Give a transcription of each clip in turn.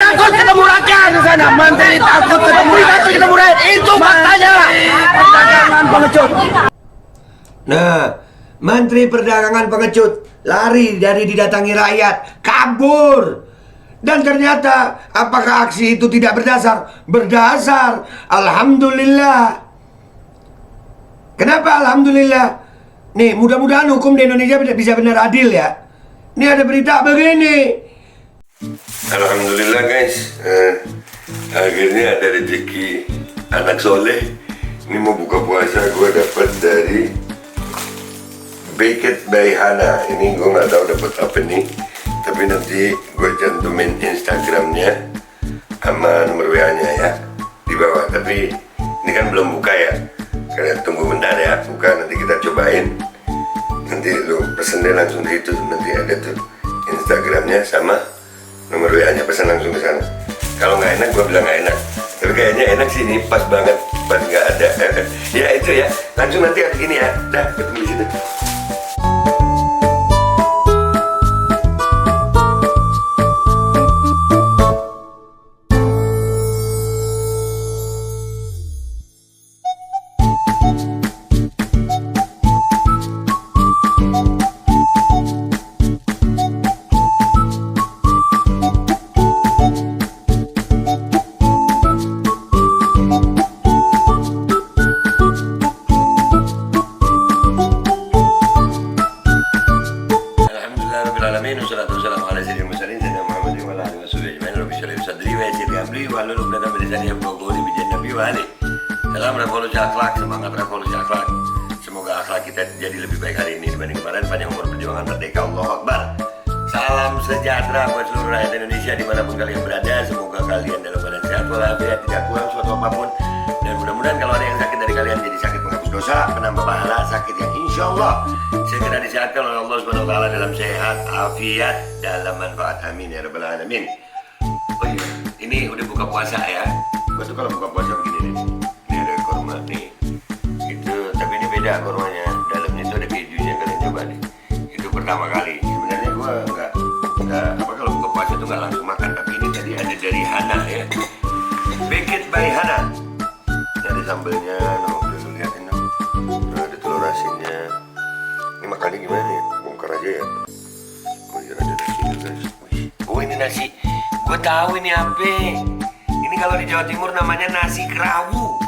takut ketemu rakyat di sana. Menteri takut ketemu rakyat. Itu faktanya. Perdagangan pengecut. Nah, Menteri Perdagangan pengecut lari dari didatangi rakyat, kabur. Dan ternyata apakah aksi itu tidak berdasar? Berdasar. Alhamdulillah. Kenapa alhamdulillah? Nih, mudah-mudahan hukum di Indonesia bisa benar adil ya. Ini ada berita begini. Alhamdulillah guys, akhirnya ada rezeki anak soleh. Ini mau buka puasa gue dapat dari Baked by Hana. Ini gue nggak tahu dapat apa nih, tapi nanti gue cantumin Instagramnya sama nomor WA-nya ya di bawah. Tapi ini kan belum buka ya, kalian tunggu bentar ya, buka nanti kita cobain. Nanti lu pesen deh langsung di situ, nanti ada tuh Instagramnya sama nomor WA-nya, pesan langsung ke sana. Kalau nggak enak gue bilang nggak enak, tapi kayaknya enak sih, ini pas banget, pas nggak ada. Ya itu ya, langsung nanti begini ya, dah ketemu di situ. Salam revolusi akhlak, semangat revolusi akhlak. Semoga akhlak kita jadi lebih baik hari ini dibanding kemarin. Panjang umur perjuangan merdeka, Allahu Akbar. Salam sejahtera buat seluruh rakyat Indonesia dimanapun kalian berada. Semoga kalian dalam keadaan sehat walafiat, tidak kurang suatu apapun. Dan mudah-mudahan kalau ada yang sakit dari kalian jadi sakit penghapus dosa, penambah pahala, sakit yang insya Allah segera disehatkan oleh Allah Subhanahu Wa Taala dalam sehat, afiat, dalam manfaat. Amin ya rabbal alamin. Oh iya, ini udah buka puasa ya. Gua tuh kalau buka puasa begini nih. Ini ada kurma nih. Itu, tapi ini beda kurmanya. Dalamnya itu ada kejunya, kalian coba nih. Itu pertama kali. Sebenarnya gua nggak apa kalau buka puasa tuh nggak langsung makan. Tapi ini tadi ada dari Hana ya. Baked by Hana. Ini ada sambelnya, no, udah lu liatin no. Nah, ada telur asinnya. Ini makannya gimana ya? Bongkar aja ya. Oh iya, ada nasi guys. Oh ini nasi. Gue tahu ini apa. Ini kalau di Jawa Timur namanya nasi kerawu.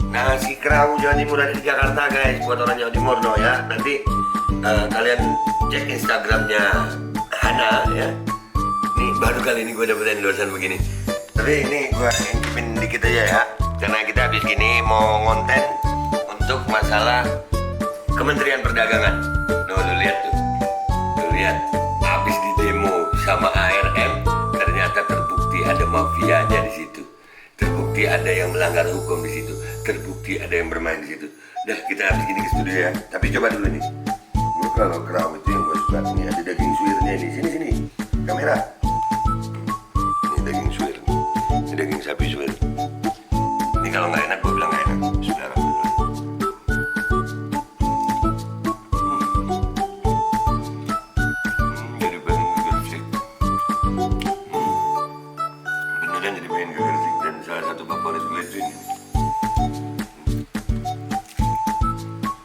Nasi kerawu Jawa Timur ada di Jakarta guys. Buat orang Jawa Timur no ya. Nanti kalian cek Instagramnya Hana ya. Ini baru kali ini gue dapet endorsean begini. Tapi ini gue ngintipin dikit aja ya. Karena kita habis gini mau ngonten untuk masalah Kementerian Perdagangan. Tuh lu lihat tuh. Lu lihat. Habis di demo sama ARM, ternyata terbukti ada mafianya di situ. Terbukti ada yang melanggar hukum di situ. Terbukti ada yang bermain di situ. Dah kita habis gini ke studio ya. Tapi coba dulu nih. Gue kalau kerawu itu yang gue suka nih ada daging suwirnya nih. Sini kamera. Ini daging suwir. Ini daging sapi suwir. Ini kalau nggak enak gue bilang nggak enak. Bismillahirrahmanirrahim. Jadi pengen gegersik. Beneran jadi pengen gegersik. Dan salah satu favorit gue itu ini.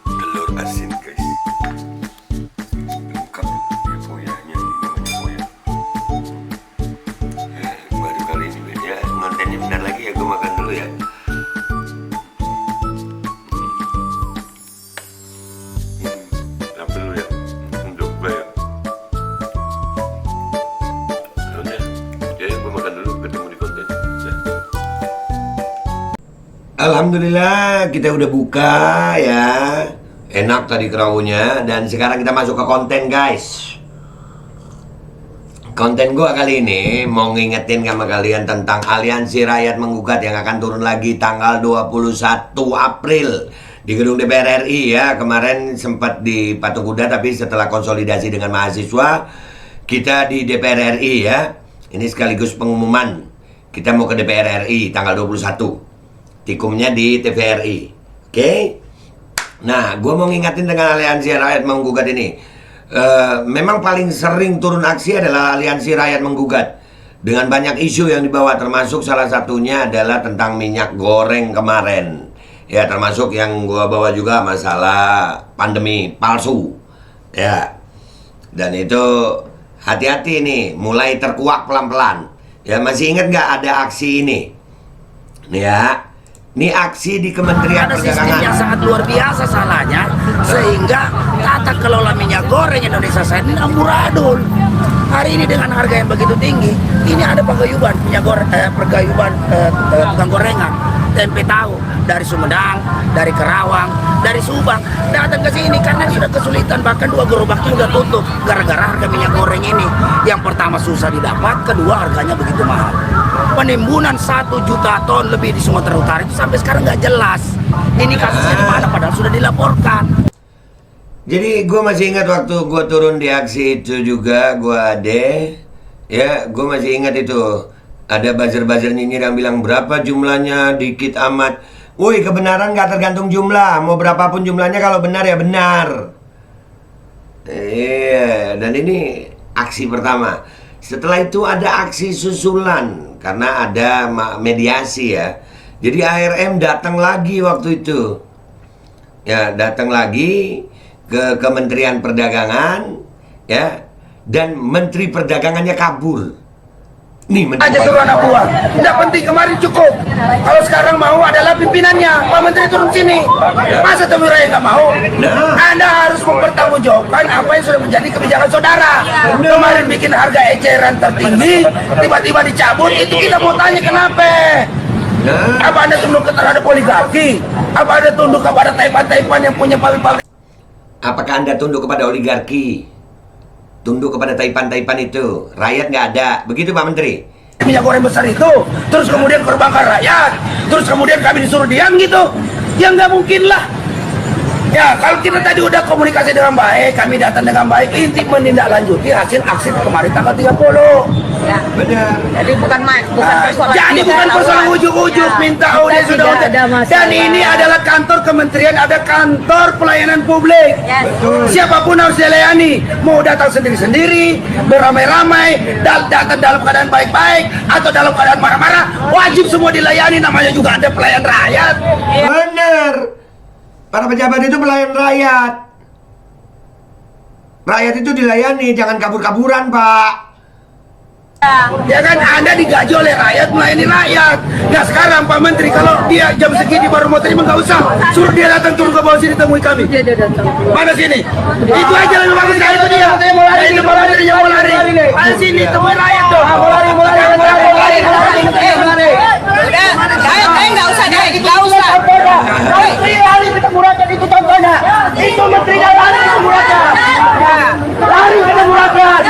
Telur asin guys. Lengkap ya foyanya, ini namanya foya. Baru kali ini ya, ngontennya bentar lagi ya, gue makan dulu ya. Apa dulu ya, untuk gue ya. Udah, jadi gue makan dulu, ketemu di konten ya. Alhamdulillah kita udah buka ya. Enak tadi kerawunya. Dan sekarang kita masuk ke konten guys. Konten gua kali ini mau ngingetin sama kalian tentang Aliansi Rakyat Menggugat yang akan turun lagi tanggal 21 April di gedung DPR RI ya. Kemarin sempat di Patung Kuda, tapi setelah konsolidasi dengan mahasiswa kita di DPR RI ya. Ini sekaligus pengumuman kita mau ke DPR RI tanggal 21. Tikumnya di TVRI. Oke? Nah, gue mau ngingatin dengan Aliansi Rakyat Menggugat ini. Memang paling sering turun aksi adalah Aliansi Rakyat Menggugat. dengan banyak isu yang dibawa, termasuk salah satunya adalah tentang minyak goreng kemarin. Ya, termasuk yang gua bawa juga masalah pandemi palsu. Ya. Dan itu hati-hati nih, mulai terkuak pelan-pelan. Ya, masih ingat nggak ada aksi ini? Nih ya, ini aksi di Kementerian Ada sistem Perdagangan. yang sangat luar biasa salahnya, sehingga tata kelola minyak goreng Indonesia saat ini amburadul. Hari ini dengan harga yang begitu tinggi, ini ada pagayuban minyak goreng, pagayuban tukang gorengan, tempe tahu dari Sumedang, dari Kerawang, dari Subang datang ke sini karena sudah kesulitan, bahkan 2 gerobak itu sudah tutup gara-gara harga minyak goreng ini. Yang pertama susah didapat, kedua harganya begitu mahal. Penimbunan 1 juta ton lebih di Sumatera Utara itu sampai sekarang nggak jelas. Ini kasusnya di mana padahal sudah dilaporkan. Jadi gue masih ingat waktu gue turun di aksi itu juga, gue ade, ya gue masih ingat itu. Ada buzzer-buzzer nyinyir yang bilang berapa jumlahnya, dikit amat. Woi, kebenaran gak tergantung jumlah, mau berapapun jumlahnya, kalau benar ya benar. Iya, dan ini aksi pertama. Setelah itu ada aksi susulan, karena ada mediasi ya. Jadi ARM datang lagi waktu itu. Ya, datang lagi ke Kementerian Perdagangan, ya, dan Menteri Perdagangannya kabur. Nih, Aja suruh anak buah, tidak penting, kemarin cukup. Kalau sekarang mau adalah pimpinannya, Pak Menteri turun sini. Masa Teguh Raya nggak mau? Anda harus mempertanggungjawabkan apa yang sudah menjadi kebijakan saudara. Kemarin bikin harga eceran tertinggi, tiba-tiba dicabut, itu kita mau tanya kenapa? Apa Anda tunduk terhadap oligarki? Apa Anda tunduk kepada taipan-taipan yang punya pabrik-pabrik? Apakah Anda tunduk kepada oligarki? Tunduk kepada taipan-taipan itu? Rakyat nggak ada. Begitu Pak Menteri? Minyak goreng besar itu, terus kemudian korbankan rakyat, terus kemudian kami disuruh diam gitu? Ya nggak mungkin lah. Ya, kalau kita tadi udah komunikasi dengan baik, kami datang dengan baik, inti menindaklanjuti hasil aksi kemarin tanggal 30. Ya. Benar. Jadi bukan persoalan. Jadi bukan persoalan ujuk-ujuk minta udah sudah. Dan ini adalah kantor kementerian, ada kantor pelayanan publik. Yes. Siapapun harus dilayani. Mau datang sendiri-sendiri, beramai-ramai, datang dalam keadaan baik-baik atau dalam keadaan marah-marah, wajib semua dilayani. Namanya juga ada pelayan rakyat. Benar. Para pejabat itu pelayan rakyat. Rakyat itu dilayani, jangan kabur-kaburan, Pak. Ya kan, Anda digaji oleh rakyat, melayani rakyat. Nah sekarang Pak Menteri, kalau dia jam segini baru mau terima, nggak usah. Suruh dia datang turun ke bawah sini, temui kami. Mana sini? Itu aja lebih bagus, nah, itu dia. Itu Pak Menteri yang mau lari. Mana sini, temui rakyat dong. Udah, nggak usah, nggak usah. Menteri lari ketemu rakyat, itu contohnya. Itu Menteri lari ketemu rakyat. Lari ketemu rakyat.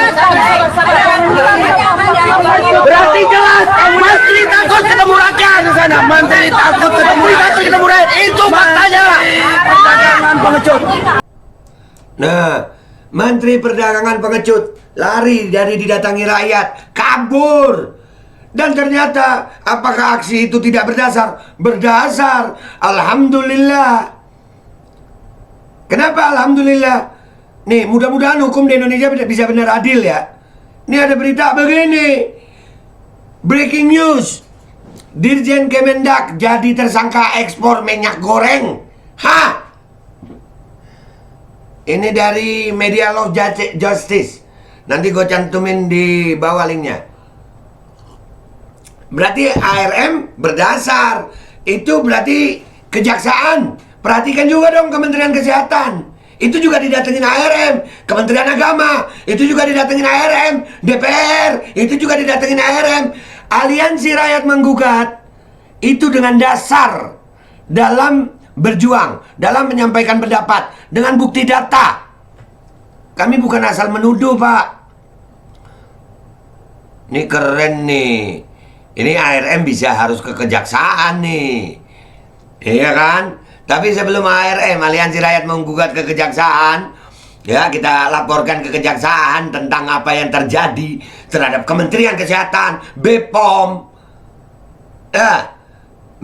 Berarti jelas Menteri takut ketemu rakyat di sana. Menteri takut ketemu rakyat. Itu faktanya. Perdagangan pengecut. Nah, Menteri Perdagangan pengecut, lari dari didatangi rakyat, kabur. Dan ternyata, apakah aksi itu tidak berdasar? Berdasar. Alhamdulillah. Kenapa alhamdulillah? Nih, mudah-mudahan hukum di Indonesia bisa benar adil ya. Ini ada berita begini. Breaking news. Dirjen Kemendak jadi tersangka ekspor minyak goreng. Hah? Ini dari Media Law Justice. Nanti gue cantumin di bawah linknya. Berarti ARM berdasar. Itu berarti kejaksaan. Perhatikan juga dong Kementerian Kesehatan. Itu juga didatengin ARM. Kementerian Agama. Itu juga didatengin ARM. DPR. Itu juga didatengin ARM. Aliansi Rakyat Menggugat. Itu dengan dasar. Dalam berjuang. Dalam menyampaikan pendapat. Dengan bukti data. Kami bukan asal menuduh, Pak. Ini keren nih. Ini ARM bisa harus ke kejaksaan nih. Iya kan? Tapi sebelum ARM, Aliansi Rakyat Menggugat ke kejaksaan, ya kita laporkan ke kejaksaan tentang apa yang terjadi terhadap Kementerian Kesehatan, BPOM,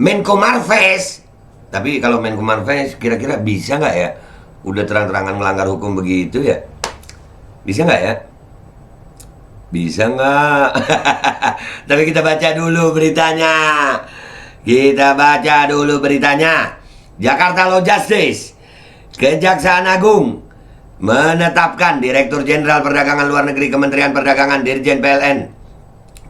Menko Marves. Tapi kalau Menko Marves kira-kira bisa nggak ya? Udah terang-terangan melanggar hukum begitu ya? Bisa nggak ya? Bisa nggak? Tapi kita baca dulu beritanya. Kita baca dulu beritanya. Jakarta Law Justice. Kejaksaan Agung menetapkan Direktur Jenderal Perdagangan Luar Negeri Kementerian Perdagangan Dirjen PLN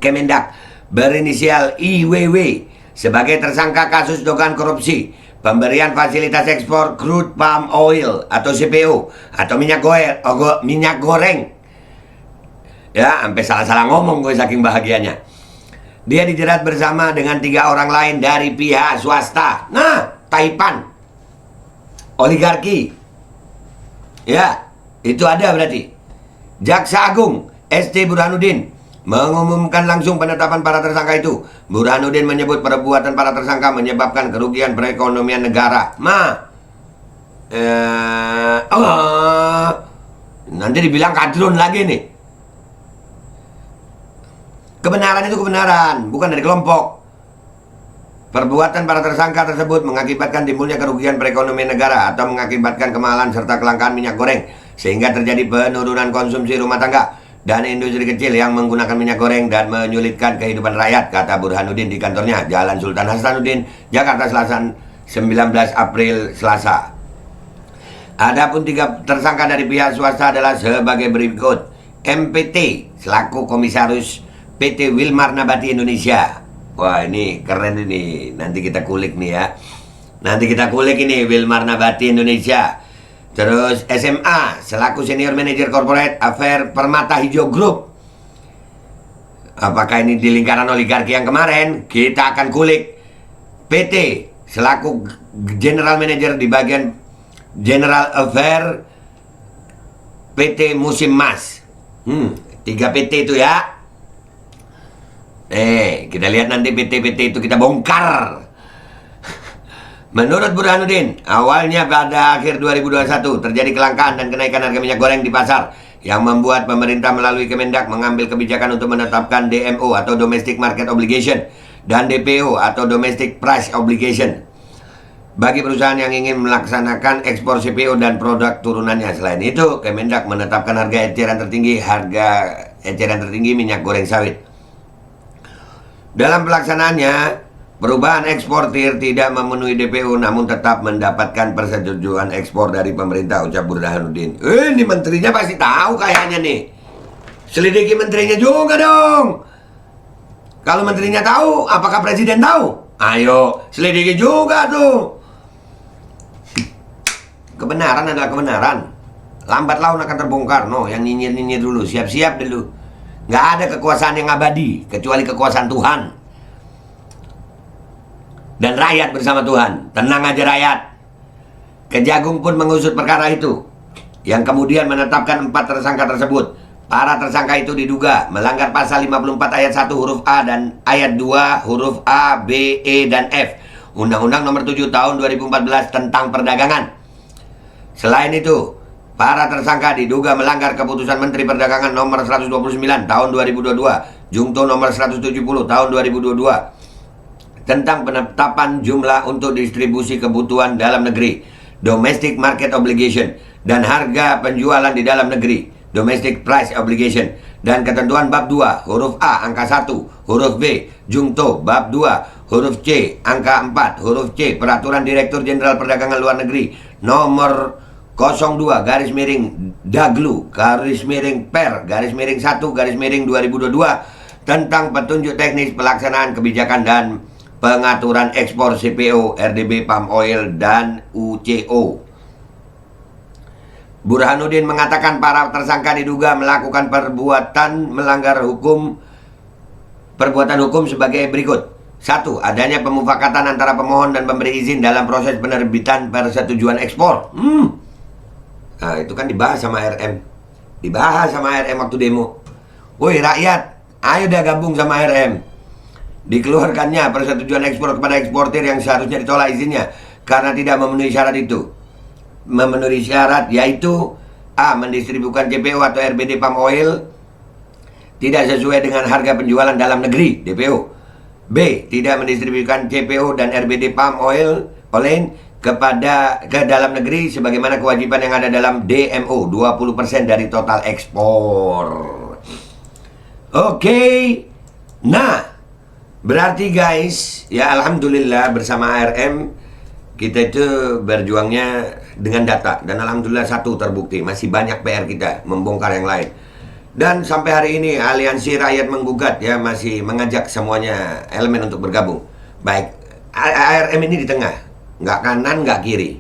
Kemendak berinisial IWW sebagai tersangka kasus dugaan korupsi pemberian fasilitas ekspor crude palm oil atau CPO atau minyak goreng. Ya, sampai salah-salah ngomong gue saking bahagianya. Dia dijerat bersama dengan 3 orang lain dari pihak swasta. Nah, Taipan, oligarki. Ya, itu ada berarti. Jaksa Agung ST Burhanuddin mengumumkan langsung penetapan para tersangka itu. Burhanuddin menyebut perbuatan para tersangka menyebabkan kerugian perekonomian negara. Nanti dibilang kadrun lagi nih. Kebenaran itu kebenaran, bukan dari kelompok. Perbuatan para tersangka tersebut mengakibatkan timbulnya kerugian perekonomian negara atau mengakibatkan kemahalan serta kelangkaan minyak goreng, sehingga terjadi penurunan konsumsi rumah tangga dan industri kecil yang menggunakan minyak goreng dan menyulitkan kehidupan rakyat, kata Burhanuddin di kantornya Jalan Sultan Hasanuddin, Jakarta Selatan, 19 April Selasa. Adapun 3 tersangka dari pihak swasta adalah sebagai berikut. MPT selaku komisaris PT Wilmar Nabati Indonesia. Wah, ini keren ini. Nanti kita kulik nih ya. Nanti kita kulik ini Wilmar Nabati Indonesia. Terus SMA selaku Senior Manager Corporate Affair Permata Hijau Group. Apakah ini di lingkaran oligarki yang kemarin? Kita akan kulik. PT selaku General Manager di bagian General Affair PT Musim Mas. 3 PT itu ya. Kita lihat nanti PT-PT itu kita bongkar. Menurut Burhanuddin, awalnya pada akhir 2021 terjadi kelangkaan dan kenaikan harga minyak goreng di pasar yang membuat pemerintah melalui Kemendak mengambil kebijakan untuk menetapkan DMO atau Domestic Market Obligation dan DPO atau Domestic Price Obligation bagi perusahaan yang ingin melaksanakan ekspor CPO dan produk turunannya. Selain itu, Kemendak menetapkan harga eceran tertinggi minyak goreng sawit. Dalam pelaksanaannya, perubahan eksportir tidak memenuhi DPO namun tetap mendapatkan persetujuan ekspor dari pemerintah, ucap Burhanuddin. Ini menterinya pasti tahu kayaknya nih. Selidiki menterinya juga dong. Kalau menterinya tahu, apakah presiden tahu? Ayo, selidiki juga tuh. Kebenaran adalah kebenaran. Lambat laun akan terbongkar. No, yang nyinyir-nyinyir dulu, siap-siap dulu. Nggak ada kekuasaan yang abadi kecuali kekuasaan Tuhan dan rakyat bersama Tuhan. Tenang aja rakyat. Kejagung pun mengusut perkara itu, yang kemudian menetapkan 4 tersangka tersebut. Para tersangka itu diduga melanggar pasal 54 ayat 1 huruf A dan ayat 2 huruf A, B, E, dan F Undang-Undang Nomor 7 Tahun 2014 tentang Perdagangan. Selain itu, para tersangka diduga melanggar Keputusan Menteri Perdagangan Nomor 129 Tahun 2022, Jungto Nomor 170 Tahun 2022 tentang penetapan jumlah untuk distribusi kebutuhan dalam negeri, Domestic Market Obligation, dan harga penjualan di dalam negeri, Domestic Price Obligation, dan ketentuan bab 2 huruf A angka 1 huruf B Jungto, bab 2 huruf C angka 4 huruf C Peraturan Direktur Jenderal Perdagangan Luar Negeri Nomor 02 garis miring Daglu garis miring per garis miring 1 garis miring 2022 tentang petunjuk teknis pelaksanaan kebijakan dan pengaturan ekspor CPO, RDB palm oil, dan UCO. Burhanuddin mengatakan para tersangka diduga melakukan perbuatan hukum sebagai berikut. 1. Adanya pemufakatan antara pemohon dan pemberi izin dalam proses penerbitan persetujuan ekspor. Nah, itu kan dibahas sama RM. Dibahas sama RM waktu demo. Woi rakyat, ayo dah gabung sama RM. Dikeluarkannya persetujuan ekspor kepada eksportir yang seharusnya ditolak izinnya karena tidak memenuhi syarat itu. Memenuhi syarat yaitu A. Mendistribusikan CPO atau RBD palm oil tidak sesuai dengan harga penjualan dalam negeri, DPO. B. Tidak mendistribusikan CPO dan RBD palm oil ke dalam negeri sebagaimana kewajiban yang ada dalam DMO 20% dari total ekspor. Oke. Nah, berarti guys, ya alhamdulillah bersama ARM kita itu berjuangnya dengan data. Dan alhamdulillah satu terbukti, masih banyak PR kita membongkar yang lain. Dan sampai hari ini Aliansi Rakyat Menggugat ya masih mengajak semuanya elemen untuk bergabung. Baik, ARM ini di tengah, nggak kanan, nggak kiri.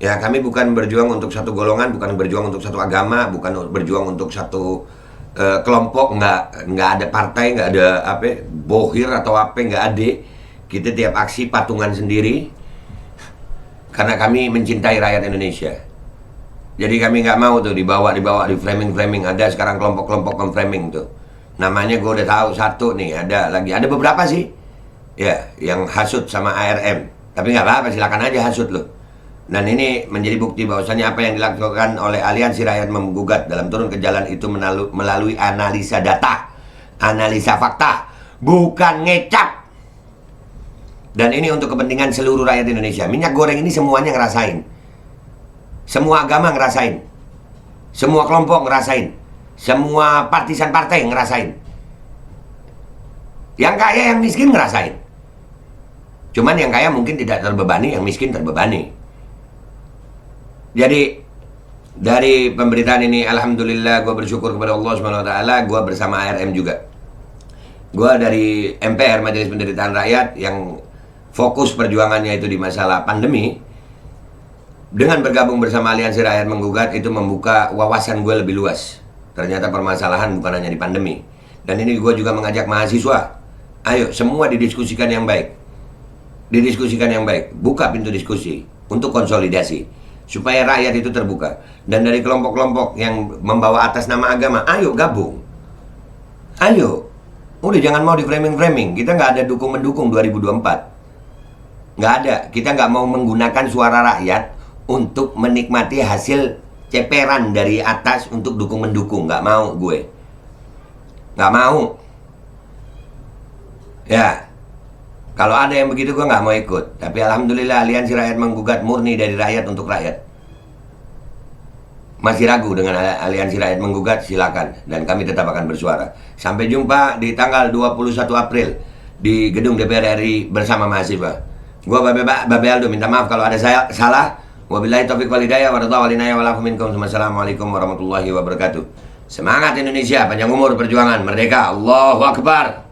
Ya, kami bukan berjuang untuk satu golongan, bukan berjuang untuk satu agama, bukan berjuang untuk satu kelompok, nggak ada partai, nggak ada apa bohir atau apa, nggak ada. Kita tiap aksi patungan sendiri karena kami mencintai rakyat Indonesia. Jadi kami nggak mau tuh dibawa di framing. Ada sekarang kelompok-kelompok memframing tuh. Namanya gue udah tahu satu nih, ada beberapa sih. Ya, yang hasut sama ARM. Tapi nggak apa-apa, silakan aja hasut loh. Dan ini menjadi bukti bahwasanya apa yang dilakukan oleh Aliansi Rakyat Menggugat dalam turun ke jalan itu melalui analisa data, analisa fakta, bukan ngecap. Dan ini untuk kepentingan seluruh rakyat Indonesia. Minyak goreng ini semuanya ngerasain. Semua agama ngerasain. Semua kelompok ngerasain. Semua partisan partai ngerasain. Yang kaya, yang miskin ngerasain. Cuman yang kaya mungkin tidak terbebani, yang miskin terbebani. Jadi dari pemberitaan ini alhamdulillah gue bersyukur kepada Allah SWT. Gue bersama ARM juga. Gue dari MPR, Majelis Penderitaan Rakyat, yang fokus perjuangannya itu di masalah pandemi. Dengan bergabung bersama Aliansi Rakyat Menggugat itu membuka wawasan gue lebih luas. Ternyata permasalahan bukan hanya di pandemi. Dan ini gue juga mengajak mahasiswa, ayo semua didiskusikan yang baik. Didiskusikan yang baik. Buka pintu diskusi untuk konsolidasi supaya rakyat itu terbuka. Dan dari kelompok-kelompok yang membawa atas nama agama, ayo gabung. Ayo. Udah jangan mau di framing-framing. Kita nggak ada dukung-mendukung 2024. Nggak ada. Kita nggak mau menggunakan suara rakyat untuk menikmati hasil ceperan dari atas untuk dukung-mendukung. Nggak mau gue. Nggak mau. Ya. Kalau ada yang begitu gue nggak mau ikut. Tapi alhamdulillah Aliansi Rakyat Menggugat murni dari rakyat untuk rakyat. Masih ragu dengan Aliansi Rakyat Menggugat, silakan. Dan kami tetap akan bersuara. Sampai jumpa di tanggal 21 April di gedung DPR RI bersama mahasiswa. Gue Babe Aldo, minta maaf kalau ada salah. Wabillahi taufiq wal hidayah waradha walinaya walakum minkum. Wassalamualaikum warahmatullahi wabarakatuh. Semangat Indonesia, panjang umur perjuangan, merdeka, Allahu Akbar.